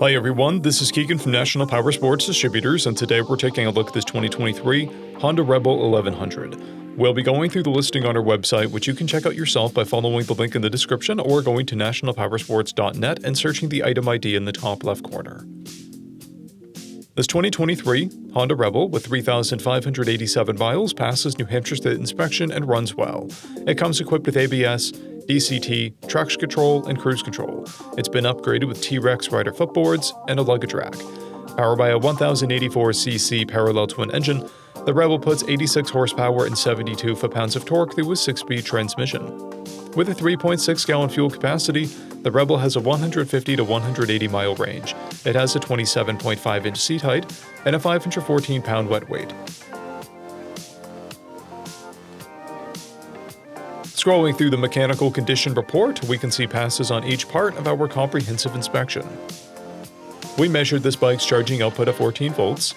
Hi everyone, this is Keegan from National Powersports Distributors, and today we're taking a look at this 2023 Honda Rebel 1100. We'll be going through the listing on our website, which you can check out yourself by following the link in the description or going to nationalpowersports.net and searching the item ID in the top left corner. This 2023 Honda Rebel with 3,587 miles passes New Hampshire State inspection and runs well. It comes equipped with ABS, DCT, traction control, and cruise control. It's been upgraded with T-Rex rider footboards and a luggage rack. Powered by a 1084cc parallel twin engine, the Rebel puts 86 horsepower and 72 foot-pounds of torque through a 6-speed transmission. With a 3.6-gallon fuel capacity, the Rebel has a 150 to 180-mile range. It has a 27.5-inch seat height and a 514-pound wet weight. Scrolling through the mechanical condition report, we can see passes on each part of our comprehensive inspection. We measured this bike's charging output at 14 volts,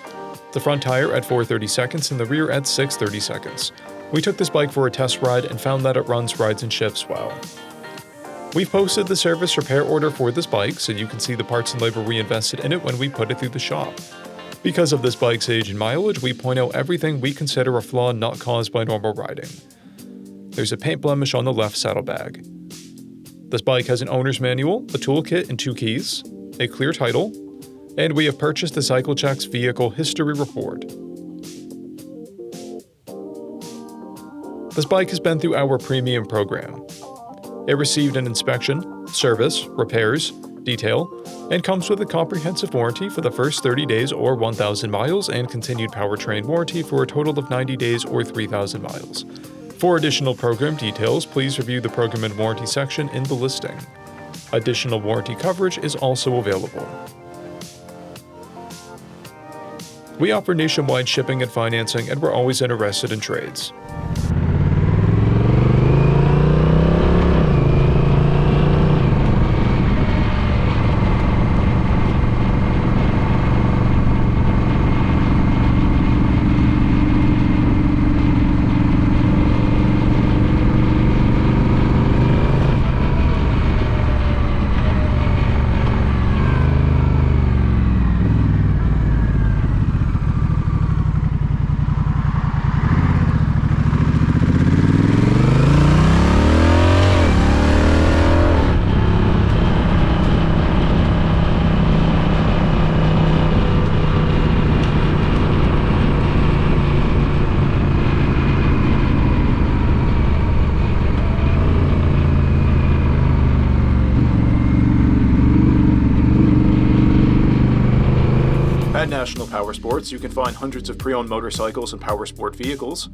the front tire at 430 seconds and the rear at 630 seconds. We took this bike for a test ride and found that it runs, rides, and shifts well. We've posted the service repair order for this bike so you can see the parts and labor we invested in it when we put it through the shop. Because of this bike's age and mileage, we point out everything we consider a flaw not caused by normal riding. There's a paint blemish on the left saddlebag. This bike has an owner's manual, a toolkit and 2 keys, a clear title, and we have purchased the CycleCheck's vehicle history report. This bike has been through our premium program. It received an inspection, service, repairs, detail, and comes with a comprehensive warranty for the first 30 days or 1,000 miles and continued powertrain warranty for a total of 90 days or 3,000 miles. For additional program details, please review the program and warranty section in the listing. Additional warranty coverage is also available. We offer nationwide shipping and financing, and we're always interested in trades. At National Powersports, you can find hundreds of pre-owned motorcycles and powersport vehicles,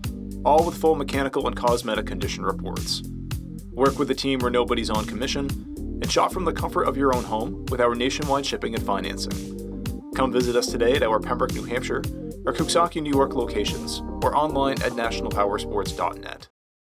all with full mechanical and cosmetic condition reports. Work with a team where nobody's on commission, and shop from the comfort of your own home with our nationwide shipping and financing. Come visit us today at our Pembroke, New Hampshire, or Coxsackie, New York locations, or online at nationalpowersports.net.